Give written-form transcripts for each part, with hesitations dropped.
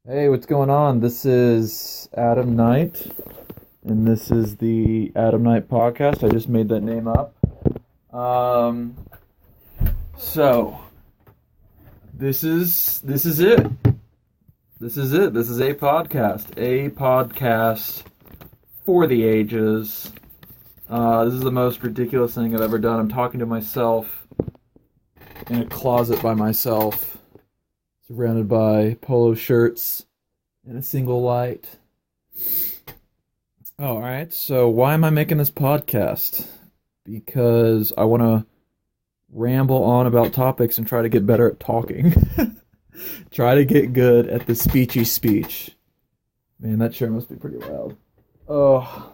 Hey, what's going on? This is Adam Knight, and this is the Adam Knight podcast. I just made that name up. Um, so this is it. This is it. This is a podcast. A podcast for the ages. This is the most ridiculous thing I've ever done. I'm talking to myself in a closet by myself, surrounded by polo shirts and a single light. Oh, all right. So why am I making this podcast? Because I want to ramble on about topics and try to get better at talking. Try to get good at the speechy speech. Man, that chair must be pretty loud. Oh,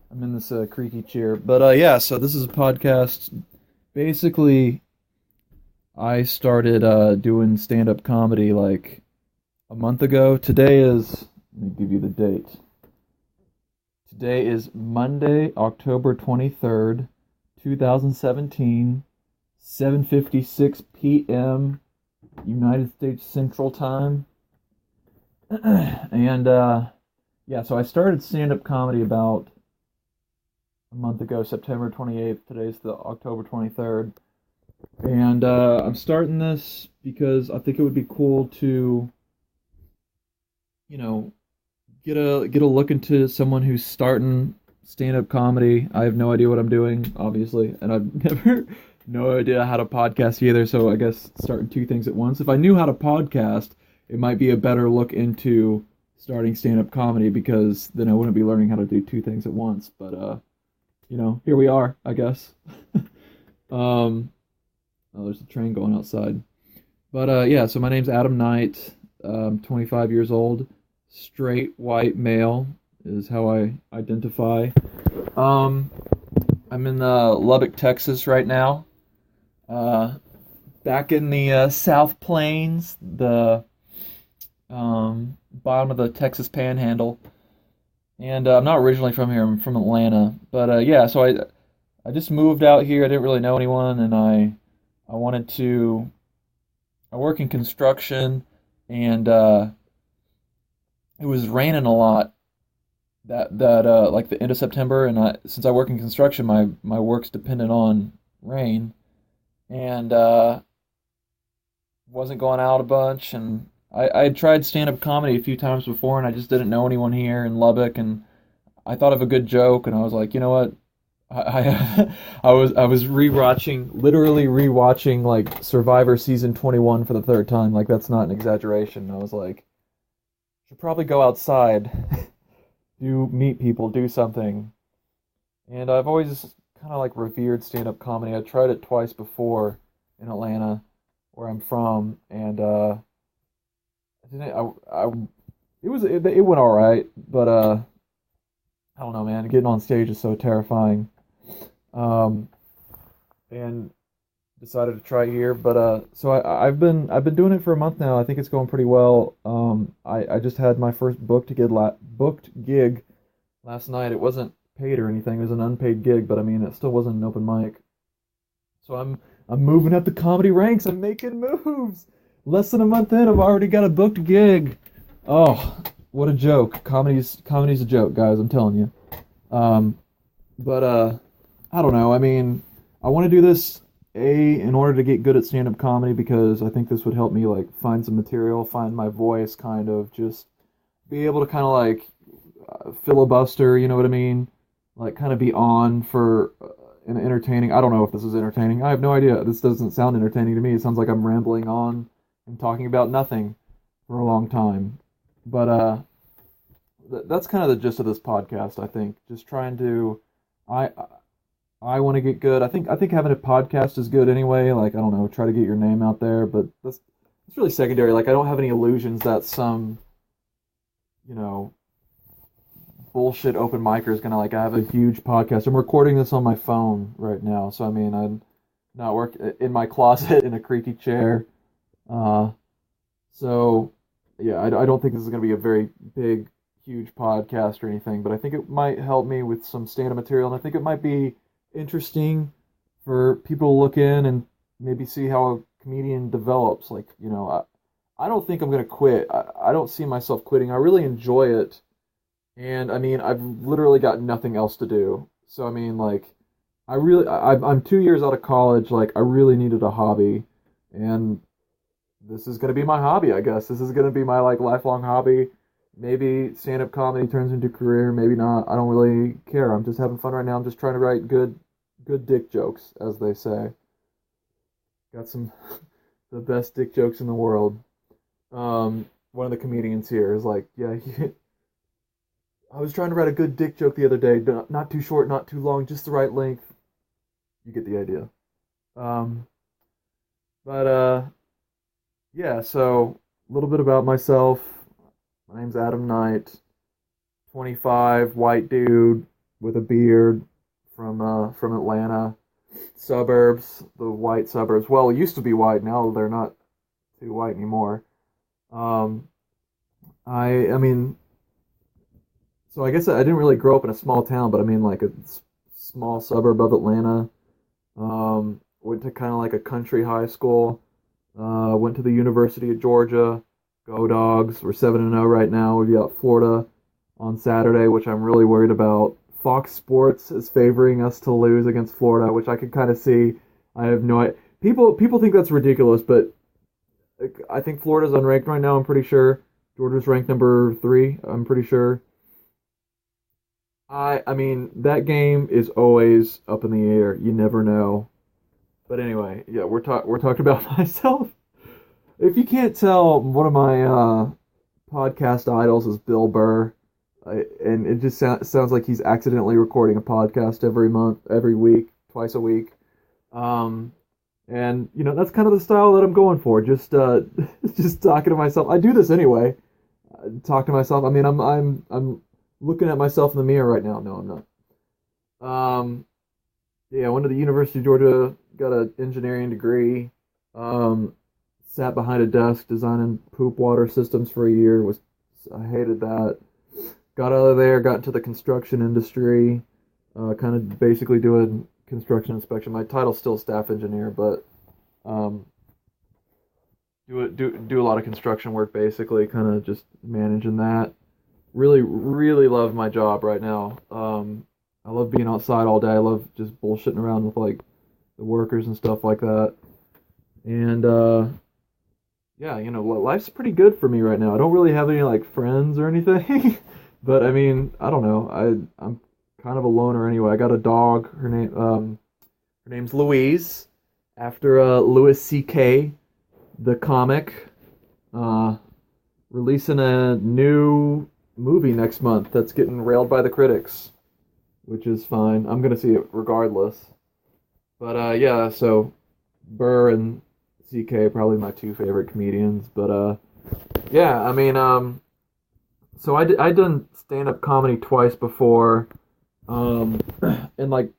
I'm in this creaky chair. But yeah, so this is a podcast. Basically, I started doing stand-up comedy like a month ago. Today is, let me give you the date. Today is Monday, October 23rd, 2017, 7:56 p.m. United States Central Time. And yeah, so I started stand-up comedy about a month ago, September 28th. Today's the October 23rd. And I'm starting this because I think it would be cool to, get a look into someone who's starting stand-up comedy. I have no idea what I'm doing, obviously, and I've never no idea how to podcast either, so I guess starting two things at once. If I knew how to podcast, it might be a better look into starting stand-up comedy, because then I wouldn't be learning how to do two things at once. But here we are, I guess. Oh, there's a train going outside. But yeah, so my name's Adam Knight. I'm 25 years old. Straight white male is how I identify. I'm in Lubbock, Texas right now. Back in the South Plains, the bottom of the Texas Panhandle. And I'm not originally from here. I'm from Atlanta. But yeah, so I just moved out here. I didn't really know anyone, and I wanted to. I work in construction, and it was raining a lot that like the end of September, and since I work in construction, my work's dependent on rain, and wasn't going out a bunch, and I had tried stand-up comedy a few times before, and I just didn't know anyone here in Lubbock, and I thought of a good joke, and I was like, you know what? I was literally rewatching like Survivor season 21 for the third time. Like, that's not an exaggeration. I was like, should probably go outside, meet people, do something. And I've always kind of like revered stand-up comedy. I tried it twice before in Atlanta, where I'm from, and I didn't. It went all right, but I don't know, man. Getting on stage is so terrifying. And decided to try here, but so I've been doing it for a month now. I think it's going pretty well. I just had my first booked gig last night. It wasn't paid or anything. It was an unpaid gig, but I mean, it still wasn't an open mic. So I'm moving up the comedy ranks. I'm making moves. Less than a month in, I've already got a booked gig. Oh, what a joke! Comedy's a joke, guys. I'm telling you. But I don't know. I mean, I want to do this in order to get good at stand-up comedy, because I think this would help me like find some material, find my voice, kind of just be able to kind of like filibuster. You know what I mean? Like kind of be on for an entertaining. I don't know if this is entertaining. I have no idea. This doesn't sound entertaining to me. It sounds like I'm rambling on and talking about nothing for a long time. But that's kind of the gist of this podcast. I think just trying to. I want to get good. I think having a podcast is good anyway. Like, I don't know, try to get your name out there, but it's really secondary. Like, I don't have any illusions that some, bullshit open micer is gonna like have a huge podcast. I'm recording this on my phone right now, so I mean, I'm not work in my closet in a creaky chair. So yeah, I don't think this is gonna be a very big, huge podcast or anything, but I think it might help me with some stand-up material, and I think it might be interesting for people to look in and maybe see how a comedian develops. Like, I don't think I'm gonna quit. I don't see myself quitting. I really enjoy it. And I mean, I've literally got nothing else to do. So I mean, like, I'm 2 years out of college. Like, I really needed a hobby, and this is gonna be my hobby, I guess. This is gonna be my like lifelong hobby. Maybe stand-up comedy turns into a career, maybe not. I don't really care. I'm just having fun right now. I'm just trying to write good dick jokes, as they say. Got some the best dick jokes in the world. One of the comedians here is like, yeah, I was trying to write a good dick joke the other day, not too short, not too long, just the right length. You get the idea. Um, but yeah, so a little bit about myself. My name's Adam Knight, 25, white dude with a beard from Atlanta, suburbs, the white suburbs. Well, it used to be white. Now they're not too white anymore. Um, I mean, so I guess I didn't really grow up in a small town, but I mean like a small suburb of Atlanta. Went to kind of like a country high school. Went to the University of Georgia. Go Dogs. We're 7-0 right now. We've got Florida on Saturday, which I'm really worried about. Fox Sports is favoring us to lose against Florida, which I could kind of see. I have no idea. People think that's ridiculous, but I think Florida's unranked right now, I'm pretty sure. Georgia's ranked number 3, I'm pretty sure. I mean, that game is always up in the air. You never know. But anyway, yeah, we're talking about myself. If you can't tell, one of my podcast idols is Bill Burr, and it just sounds like he's accidentally recording a podcast every month, every week, twice a week. And you know, that's kind of the style that I'm going for. Just just talking to myself. I do this anyway. Talk to myself. I mean, I'm looking at myself in the mirror right now. No, I'm not. Yeah, I went to the University of Georgia, got an engineering degree. Sat behind a desk designing poop water systems for a year. I hated that. Got out of there, got into the construction industry, kind of basically doing construction inspection. My title's still staff engineer, but do a lot of construction work basically, kind of just managing that. Really, really love my job right now. I love being outside all day. I love just bullshitting around with like the workers and stuff like that. And yeah, you know, life's pretty good for me right now. I don't really have any like friends or anything, but I mean, I don't know. I'm kind of a loner anyway. I got a dog. Her name's Louise, after Louis C.K., the comic, releasing a new movie next month that's getting railed by the critics, which is fine. I'm gonna see it regardless. But yeah, so Burr and CK probably my 2 favorite comedians, but yeah, I mean, so I done stand-up comedy twice before, and like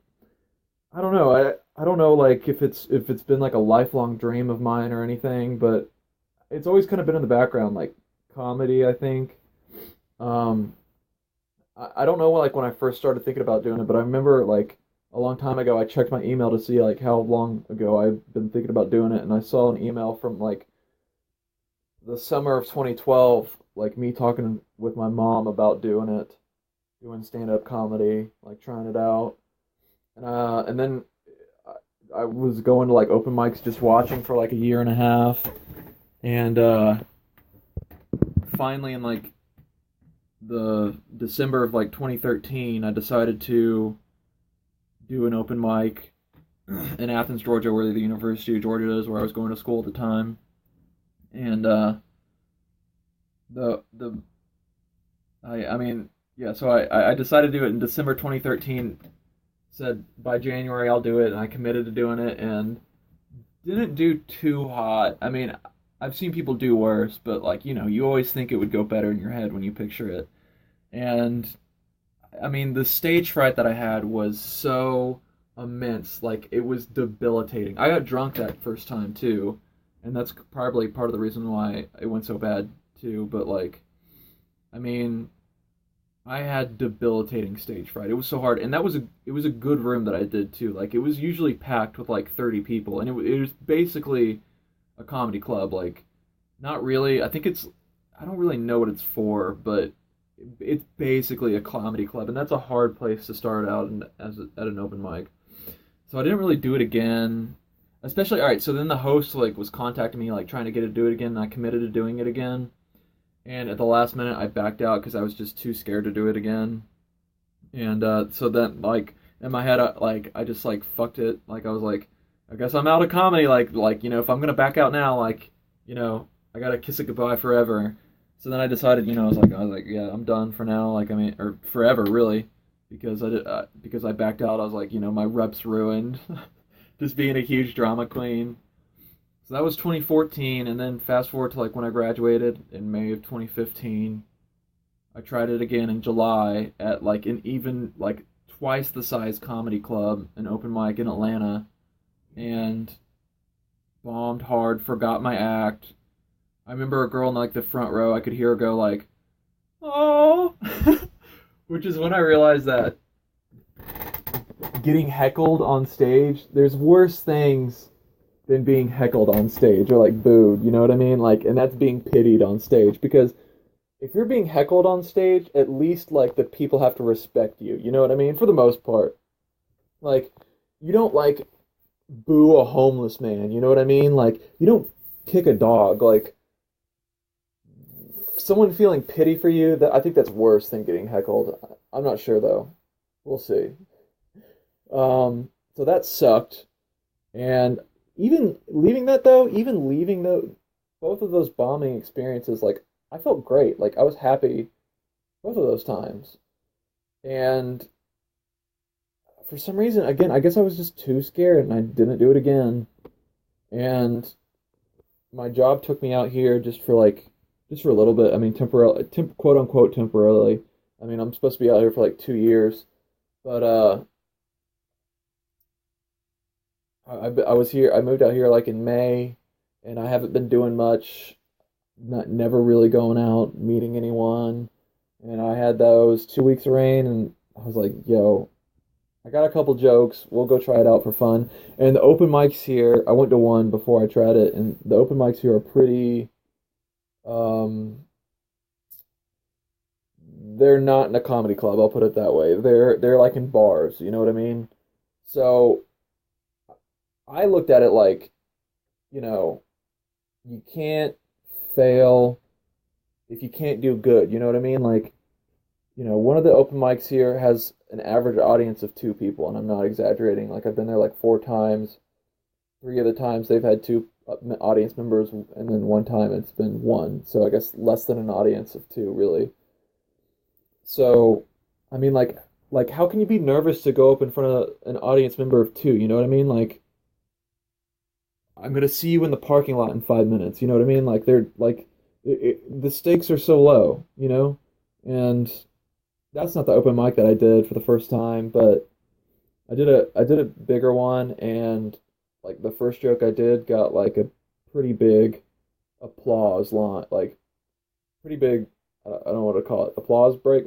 I don't know like if it's been like a lifelong dream of mine or anything, but it's always kind of been in the background, like comedy, I think. um I don't know like when I first started thinking about doing it, but I remember like a long time ago I checked my email to see like how long ago I've been thinking about doing it, and I saw an email from like the summer of 2012, like me talking with my mom about doing stand-up comedy, like trying it out. And then I was going to like open mics, just watching for like a year and a half, and finally in like the December of like 2013, I decided to do an open mic in Athens, Georgia, where the University of Georgia is, where I was going to school at the time. And the I mean, yeah, so I decided to do it in December 2013. Said by January I'll do it, and I committed to doing it, and didn't do too hot. I mean, I've seen people do worse, but like, you know, you always think it would go better in your head when you picture it. And I mean, the stage fright that I had was so immense. Like, it was debilitating. I got drunk that first time too, and that's probably part of the reason why it went so bad too. But like, I mean, I had debilitating stage fright. It was so hard, and it was a good room that I did too. Like, it was usually packed with like 30 people, and it was basically a comedy club. Like, not really. I don't really know what it's for, but it's basically a comedy club, and that's a hard place to start out at an open mic. So I didn't really do it again. Especially, all right, so then the host like was contacting me like trying to get to do it again, and I committed to doing it again. And at the last minute I backed out because I was just too scared to do it again. And so then like in my head I just like fucked it. Like I was like, I guess I'm out of comedy, like if I'm gonna back out now, like, I gotta kiss it goodbye forever. So then I decided, I was like, yeah, I'm done for now. Like, I mean, or forever, really, because I backed out. I was like, my rep's ruined, just being a huge drama queen. So that was 2014, and then fast forward to like when I graduated in May of 2015. I tried it again in July at like an even like twice the size comedy club, an open mic in Atlanta, and bombed hard. Forgot my act. I remember a girl in like the front row. I could hear her go like, "Oh," which is when I realized that getting heckled on stage, there's worse things than being heckled on stage or like booed. You know what I mean? Like, and that's being pitied on stage, because if you're being heckled on stage, at least like the people have to respect you. You know what I mean? For the most part, like you don't like boo a homeless man. You know what I mean? Like you don't kick a dog. Like someone feeling pity for you, that I think that's worse than getting heckled. I'm not sure though. We'll see. So that sucked. And even leaving that though, even leaving though, both of those bombing experiences, like I felt great. Like I was happy both of those times. And for some reason, again, I guess I was just too scared and I didn't do it again. And my job took me out here just for a little bit. I mean, quote unquote temporarily. I mean, I'm supposed to be out here for like 2 years, but I was here. I moved out here like in May, and I haven't been doing much. Never really going out, meeting anyone. And I had those 2 weeks of rain, and I was like, yo, I got a couple jokes. We'll go try it out for fun. And the open mics here, I went to one before I tried it, and the open mics here are pretty. They're not in a comedy club. I'll put it that way. They're like in bars. You know what I mean? So I looked at it like, you know, you can't fail if you can't do good. You know what I mean? Like, one of the open mics here has an average audience of 2 people, and I'm not exaggerating. Like, I've been there like 4 times. 3 of the times they've had 2 audience members, and then one time it's been one. So I guess less than an audience of 2, really. So, I mean, like how can you be nervous to go up in front of an audience member of 2? You know what I mean? Like, I'm gonna see you in the parking lot in 5 minutes. You know what I mean? Like they're like, the stakes are so low, and that's not the open mic that I did for the first time, but I did a bigger one, and like the first joke I did got like a pretty big applause line, like pretty big. I don't know what to call it. Applause break.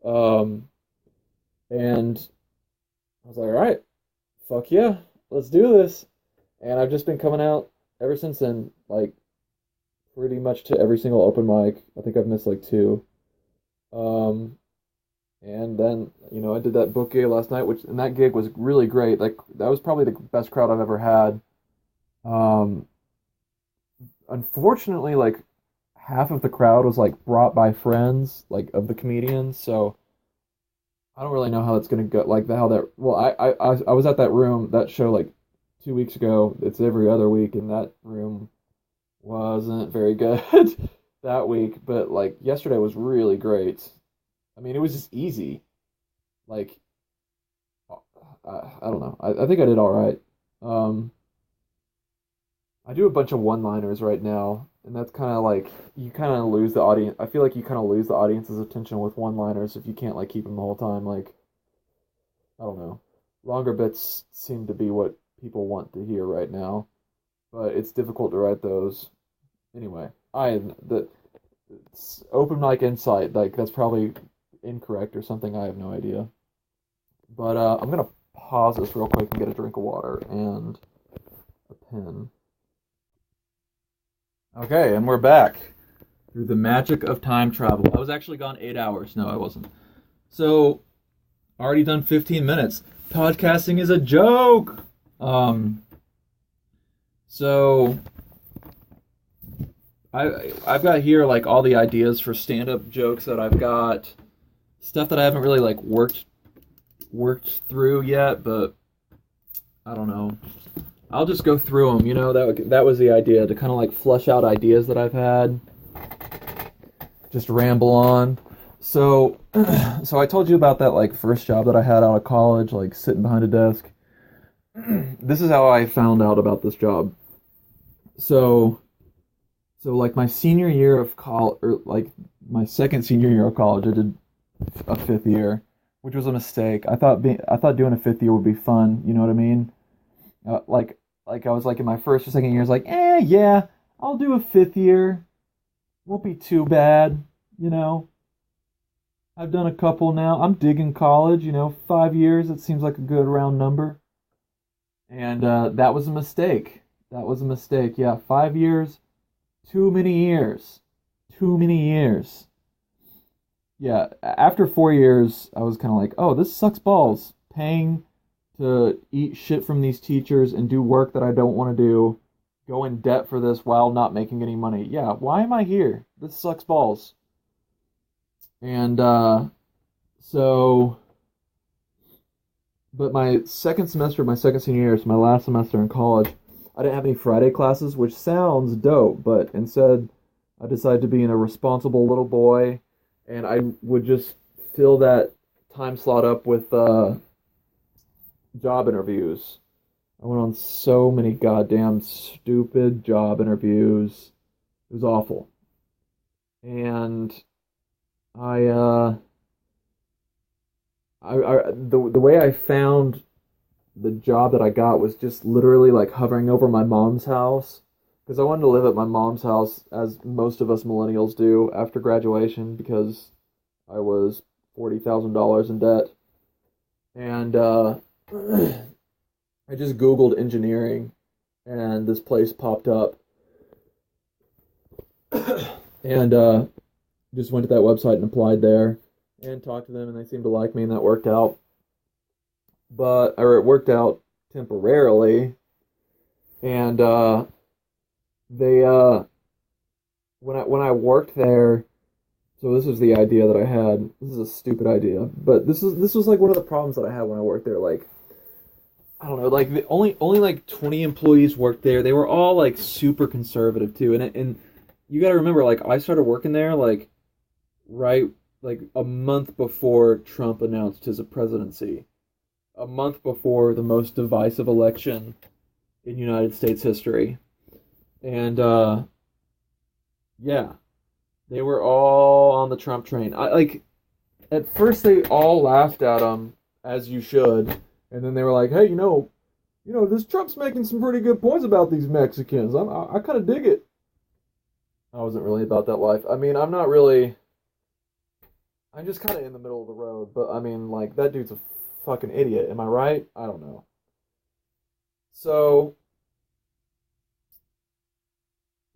Um, and I was like, all right, fuck yeah, let's do this. And I've just been coming out ever since then, like pretty much to every single open mic. I think I've missed like 2. Um, and then, I did that book gig last night, and that gig was really great. Like that was probably the best crowd I've ever had. Um, Unfortunately, like half of the crowd was like brought by friends, like of the comedians. So I don't really know how that's gonna go. Like how that. Well, I was at that show like 2 weeks ago. It's every other week, and that room wasn't very good that week. But like yesterday was really great. I mean, it was just easy. Like I don't know. I think I did all right. I do a bunch of one-liners right now, and that's kind of like you kind of lose the audience. I feel like you kind of lose the audience's attention with one-liners if you can't like keep them the whole time. Like I don't know. Longer bits seem to be what people want to hear right now, but it's difficult to write those. Anyway, the open mic insight, like that's probably incorrect or something. I have no idea. But I'm gonna pause this real quick and get a drink of water and a pen. Okay, and we're back. through the magic of time travel. I was actually gone 8 hours. No, I wasn't. So, already done 15 minutes. Podcasting is a joke. Um, so I've got here like all the ideas for stand-up jokes that I've got, stuff that I haven't really like worked through yet, but I don't know. I'll just go through them. That was the idea, to kind of like flush out ideas that I've had, just ramble on. So, so I told you about that like first job that I had out of college, like sitting behind a desk. This is how I found out about this job. So like my senior year of college, or like my second senior year of college, I did a fifth year, which was a mistake. I thought doing a fifth year would be fun. You know what I mean? Like I was like in my first or second year, I was like, yeah, I'll do a fifth year. Won't be too bad, you know. I've done a couple now. I'm digging college, 5 years. It seems like a good round number. And that was a mistake. That was a mistake. Yeah, 5 years. Too many years. Too many years. Yeah, after 4 years, I was kind of like, oh, this sucks balls. Paying to eat shit from these teachers and do work that I don't want to do. Go in debt for this while not making any money. Yeah, why am I here? This sucks balls. And so, but my second semester, my second senior year, so my last semester in college, I didn't have any Friday classes, which sounds dope, but instead I decided to be a responsible little boy, and I would just fill that time slot up with job interviews. I went on so many goddamn stupid job interviews. It was awful. And I the way I found the job that I got was just literally like hovering over my mom's house, because I wanted to live at my mom's house, as most of us millennials do after graduation, because I was $40,000 in debt. And I just Googled engineering, and this place popped up, and just went to that website and applied there and talked to them, and they seemed to like me, and that worked out. Or it worked out temporarily, and they when I worked there. So this was the idea that I had. This is a stupid idea, but this was like one of the problems that I had when I worked there. Like, I don't know, like only like 20 employees worked there. They were all like super conservative too, and you got to remember, like, I started working there like right like a month before Trump announced his presidency, a month before the most divisive election in United States history, and yeah. They were all on the Trump train. At first they all laughed at him, as you should, and then they were like, "Hey, this Trump's making some pretty good points about these Mexicans. I kind of dig it." I wasn't really about that life. I mean, I'm not really. I'm just kind of in the middle of the road. But I mean, like, that dude's a fucking idiot. Am I right? I don't know. So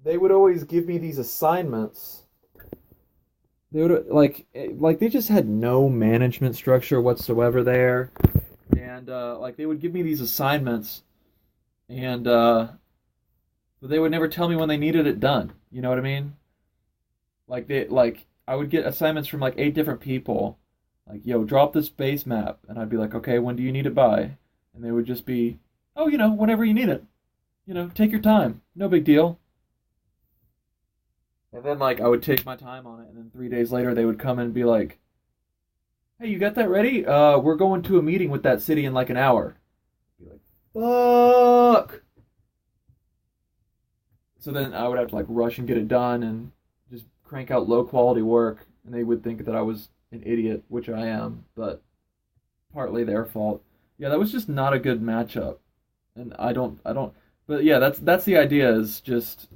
they would always give me these assignments. They would like they just had no management structure whatsoever there, and like they would give me these assignments, and but they would never tell me when they needed it done. You know what I mean? Like I would get assignments from like 8 different people, like, yo, drop this base map, and I'd be like, okay, when do you need it by? And they would just be, oh, whenever you need it, take your time, no big deal. And then, like, I would take my time on it, and then 3 days later, they would come and be like, hey, you got that ready? We're going to a meeting with that city in, like, an hour. I'd be like, fuck! So then I would have to, like, rush and get it done and just crank out low-quality work, and they would think that I was an idiot, which I am, but partly their fault. Yeah, that was just not a good matchup. And I don't, but yeah, that's the idea, is just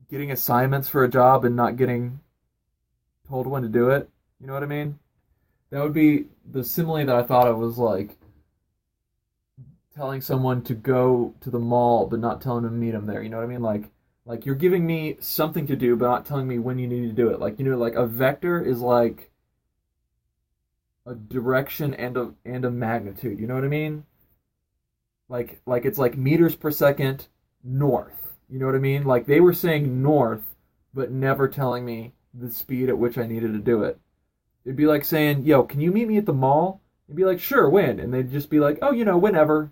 getting assignments for a job and not getting told when to do it. You know what I mean? That would be the simile that I thought of, was like telling someone to go to the mall but not telling them to meet them there. You know what I mean? Like, Like you're giving me something to do, but not telling me when you need to do it. Like like a vector is like a direction and a magnitude. You know what I mean? Like it's like meters per second north. You know what I mean? Like they were saying north, but never telling me the speed at which I needed to do it. It'd be like saying, "Yo, can you meet me at the mall?" You'd be like, "Sure, when?" And they'd just be like, "Oh, whenever."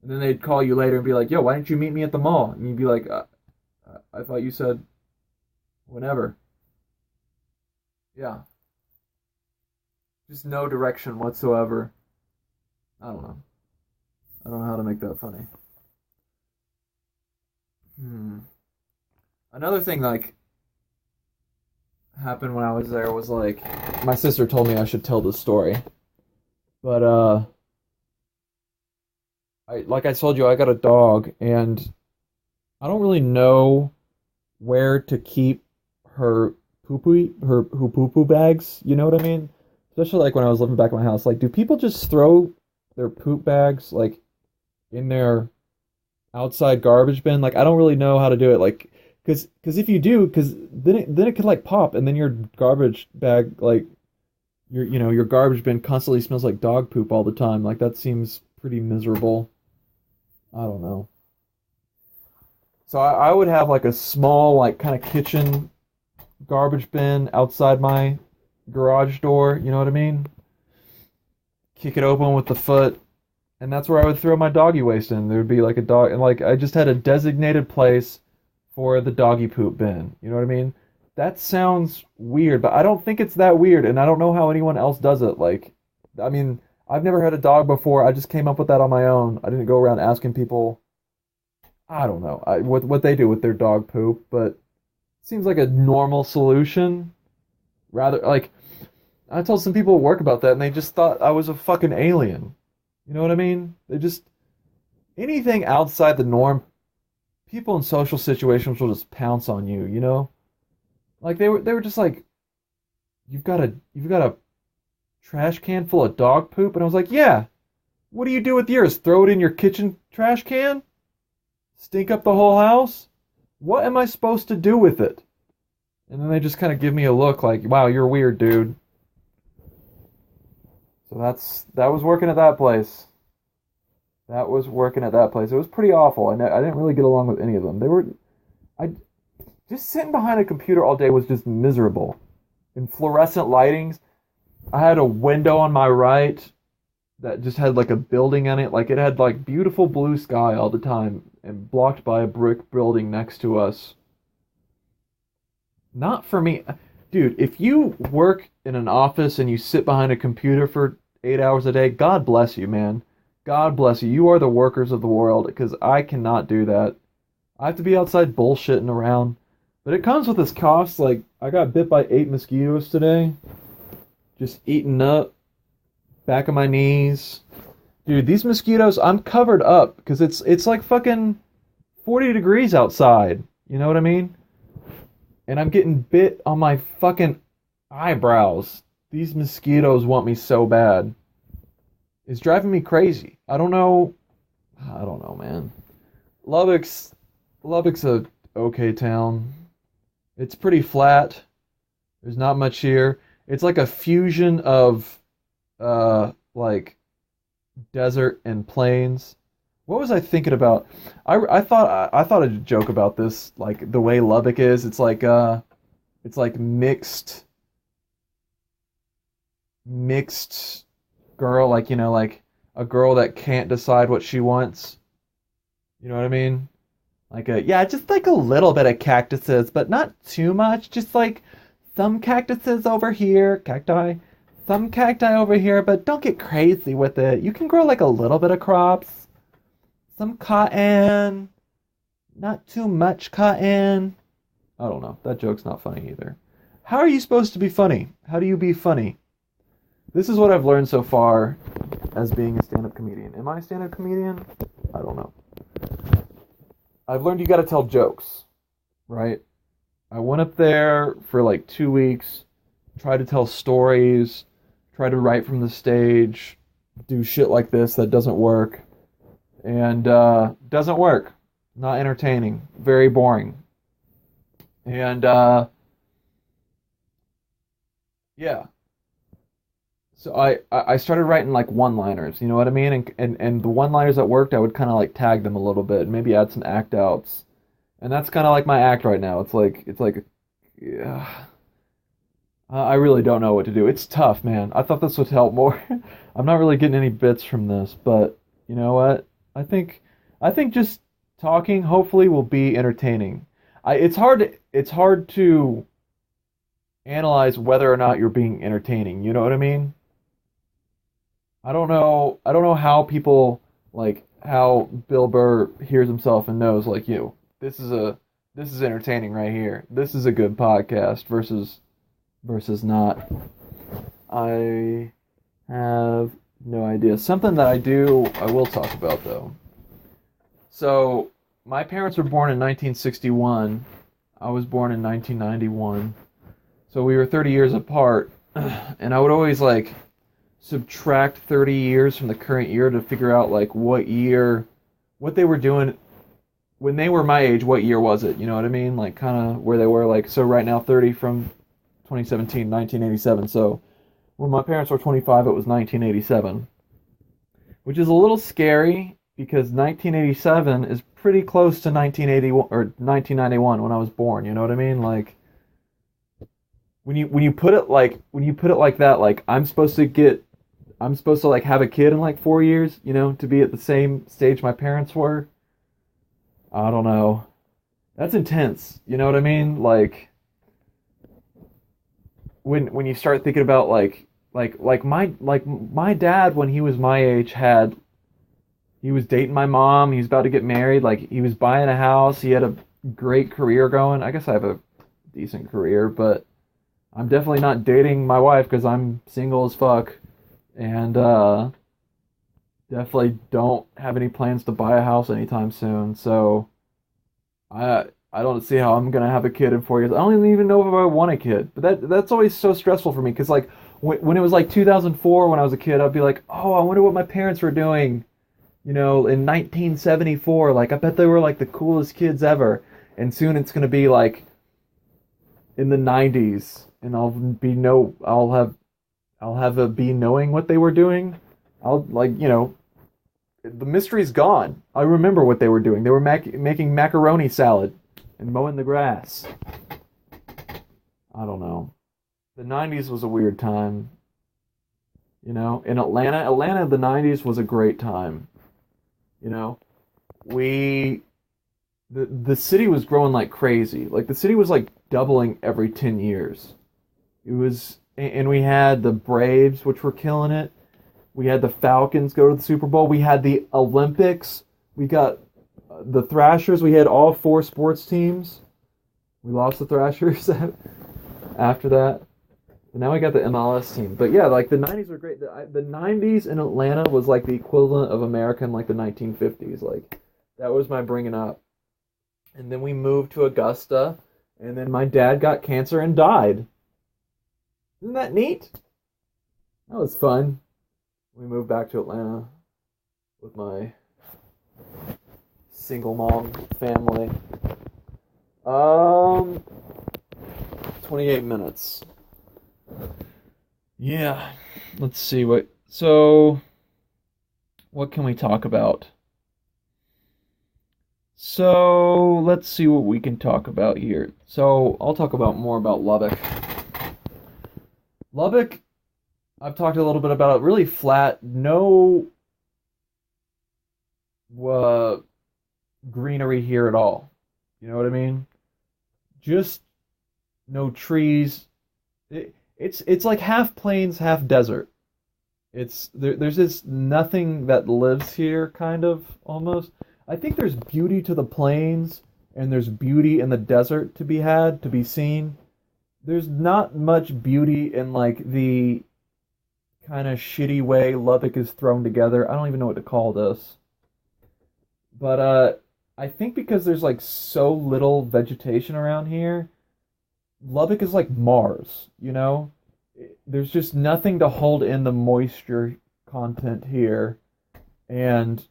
And then they'd call you later and be like, "Yo, why didn't you meet me at the mall?" And you'd be like, "I thought you said whenever." Yeah, just no direction whatsoever. I don't know. I don't know how to make that funny. Hmm. Another thing like happened when I was there was like my sister told me I should tell this story, but I like I told you I got a dog and I don't really know where to keep her poo poo bags. You know what I mean? Especially like when I was living back in my house. Like, do people just throw their poop bags like in their outside garbage bin? Like, I don't really know how to do it. Like, cause if you do, cause then it could like pop, and then your garbage bag like your garbage bin constantly smells like dog poop all the time. Like that seems pretty miserable. I don't know. So I would have like a small like kind of kitchen garbage bin outside my garage door. You know what I mean? Kick it open with the foot, and that's where I would throw my doggy waste in. There would be like a dog, and like I just had a designated place for the doggy poop bin. You know what I mean? That sounds weird, but I don't think it's that weird, and I don't know how anyone else does it. Like, I mean, I've never had a dog before. I just came up with that on my own. I didn't go around asking people. I don't know what they do with their dog poop, but it seems like a normal solution. Rather, like I told some people at work about that, and they just thought I was a fucking alien. You know what I mean? They just anything outside the norm, people in social situations will just pounce on you. You know, like they were just like, you've got a trash can full of dog poop, and I was like, yeah. What do you do with yours? Throw it in your kitchen trash can? Stink up the whole house? What am I supposed to do with it? And then they just kind of give me a look like, wow, you're weird, dude. So that was working at that place. That was working at that place. It was pretty awful. I didn't really get along with any of them. I just sitting behind a computer all day was just miserable. And fluorescent lightings. I had a window on my right that just had like a building in it. Like it had like beautiful blue sky all the time and blocked by a brick building next to us. Not for me. Dude, if you work in an office and you sit behind a computer for 8 hours a day, God bless you, man. God bless you. You are the workers of the world because I cannot do that. I have to be outside bullshitting around. But it comes with its costs. Like, I got bit by 8 mosquitoes today. Just eating up. Back of my knees. Dude, these mosquitoes, I'm covered up because it's like fucking 40 degrees outside. You know what I mean? And I'm getting bit on my fucking eyebrows. These mosquitoes want me so bad. It's driving me crazy. I don't know. I don't know, man. Lubbock's a okay town. It's pretty flat. There's not much here. It's like a fusion of like desert and plains. What was I thinking about? I thought a joke about this, like the way Lubbock is. It's like mixed girl, like like a girl that can't decide what she wants. You know what I mean? Like yeah, just like a little bit of cactuses, but not too much. Just like some cactuses over here, cacti, some cacti over here, but don't get crazy with it. You can grow like a little bit of crops, some cotton, not too much cotton. I don't know. That joke's not funny either. How are you supposed to be funny? How do you be funny? This is what I've learned so far as being a stand-up comedian. Am I a stand-up comedian? I don't know. I've learned you gotta tell jokes, right? I went up there for like 2 weeks, tried to tell stories, tried to write from the stage, do shit like this that doesn't work. And doesn't work. not entertaining, very boring. And yeah, so I started writing like one-liners, you know what I mean? And the one-liners that worked, I would kind of like tag them a little bit, and maybe add some act outs. And that's kind of like my act right now. It's like yeah, I really don't know what to do. It's tough, man. I thought this would help more. I'm not really getting any bits from this, but you know what? I think I think just talking hopefully will be entertaining. It's hard to analyze whether or not you're being entertaining. You know what I mean? I don't know how people like how Bill Burr hears himself and knows like you. This is entertaining right here. This is a good podcast versus not. I have no idea. Something that I will talk about though. So, my parents were born in 1961. I was born in 1991. So we were 30 years apart, and I would always like subtract 30 years from the current year to figure out like what they were doing when they were my age, what year was it? You know what I mean? Like kind of where they were like so right now 30 from 2017, 1987. So when my parents were 25, it was 1987, which is a little scary because 1987 is pretty close to 1981 or 1991 when I was born, you know what I mean? Like when you put it like that, like I'm supposed to like have a kid in like 4 years, you know, to be at the same stage my parents were. I don't know. That's intense. You know what I mean? When you start thinking about like my dad when he was my age had he was dating my mom, he's about to get married, like he was buying a house, he had a great career going. I guess I have a decent career, but I'm definitely not dating my wife because I'm single as fuck and definitely don't have any plans to buy a house anytime soon. So I don't see how I'm gonna have a kid in 4 years. I don't even know if I want a kid. But that's always so stressful for me because like when it was like 2004 when I was a kid, I'd be like, oh, I wonder what my parents were doing, you know, in 1974. Like I bet they were like the coolest kids ever. And soon it's gonna be like in the 90s, and I'll have a be knowing what they were doing. I'll like you know the mystery's gone. I remember what they were doing. They were making macaroni salad and mowing the grass. I don't know. The 90s was a weird time. You know, in Atlanta, the 90s was a great time. You know, we, the city was growing like crazy. Like the city was like doubling every 10 years. It was, and we had the Braves, which were killing it. We had the Falcons go to the Super Bowl. We had the Olympics. We got the Thrashers. We had all four sports teams. We lost the Thrashers after that. And now we got the MLS team. But yeah, like the 90s were great. The 90s in Atlanta was like the equivalent of America in like the 1950s. Like that was my bringing up. And then we moved to Augusta. And then my dad got cancer and died. Isn't that neat? That was fun. We moved back to Atlanta with my single mom family. 28 minutes. Yeah. Let's see what can we talk about? So, let's see what we can talk about here. So, I'll talk about more about Lubbock. Lubbock, I've talked a little bit about it. Really flat, no uh, greenery here at all. You know what I mean? Just no trees. It's like half plains, half desert. There's just nothing that lives here, kind of almost. I think there's beauty to the plains, and there's beauty in the desert to be had, to be seen. There's not much beauty in like the kind of shitty way Lubbock is thrown together. I don't even know what to call this. But I think because there's like so little vegetation around here, Lubbock is like Mars, you know? There's just nothing to hold in the moisture content here. And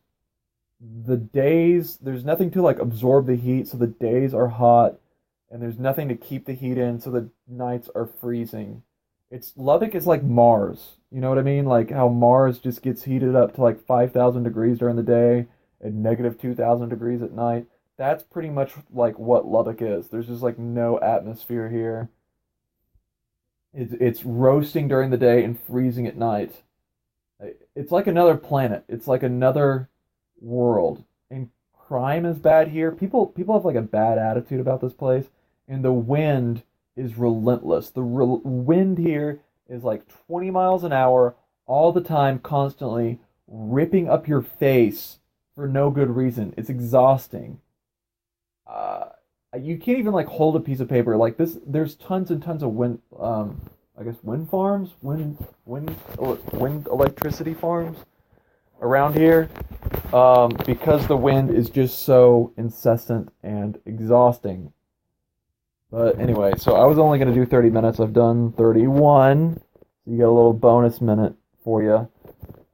there's nothing to like absorb the heat, so the days are hot, and there's nothing to keep the heat in, so the nights are freezing. It's Lubbock is like Mars. You know what I mean? Like how Mars just gets heated up to like 5,000 degrees during the day and negative 2,000 degrees at night. That's pretty much like what Lubbock is. There's just like no atmosphere here. It's roasting during the day and freezing at night. It's like another planet. It's like another world. And crime is bad here. People have like a bad attitude about this place, and the wind is relentless. The wind here is like 20 miles an hour all the time, constantly ripping up your face for no good reason. It's exhausting. Uh, you can't even like hold a piece of paper like this. There's tons and tons of wind. I guess wind farms, wind electricity farms around here. Because the wind is just so incessant and exhausting. But anyway, so I was only going to do 30 minutes. I've done 31. So you get a little bonus minute for you.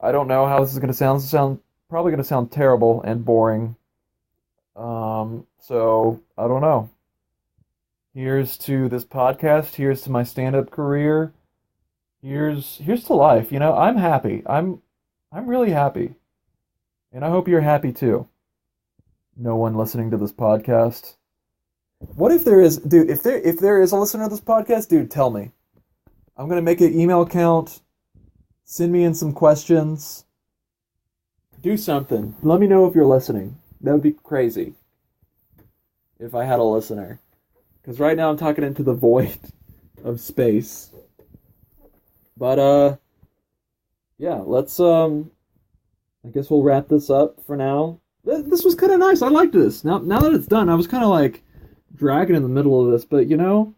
I don't know how this is going to sound. This is probably going to sound terrible and boring. So I don't know. Here's to this podcast. Here's to my stand-up career. Here's to life. You know, I'm happy. I'm really happy. And I hope you're happy too. No one listening to this podcast. What if there is, dude, if there is a listener to this podcast, dude, tell me. I'm going to make an email account. Send me in some questions. Do something. Let me know if you're listening. That would be crazy. If I had a listener. Because right now I'm talking into the void of space. But, yeah, let's, I guess we'll wrap this up for now. This was kind of nice. I liked this. Now that it's done, I was kind of like dragging in the middle of this, but you know,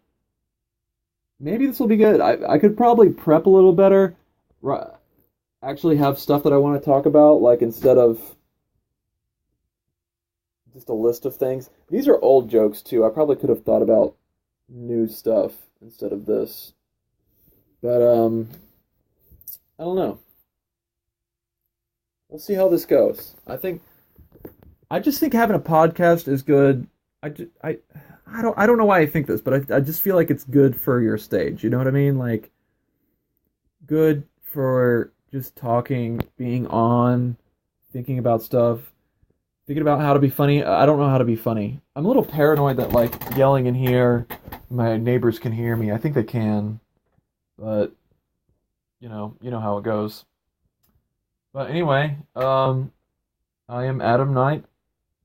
maybe this will be good. I could probably prep a little better. Actually have stuff that I want to talk about, like instead of just a list of things. These are old jokes too. I probably could have thought about new stuff instead of this. But I don't know. We'll see how this goes. I just think having a podcast is good. I don't know why I think this, but I just feel like it's good for your stage. You know what I mean? Like good for just talking, being on, thinking about stuff, thinking about how to be funny. I don't know how to be funny. I'm a little paranoid that like yelling in here, my neighbors can hear me. I think they can, but you know how it goes. But anyway, I am Adam Knight,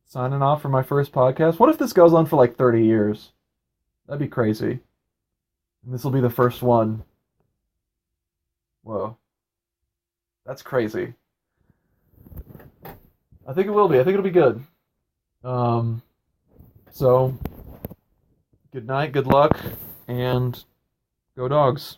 signing off for my first podcast. What if this goes on for like 30 years? That'd be crazy. And this will be the first one. Whoa. That's crazy. I think it will be. I think it'll be good. So, good night, good luck, and go dogs.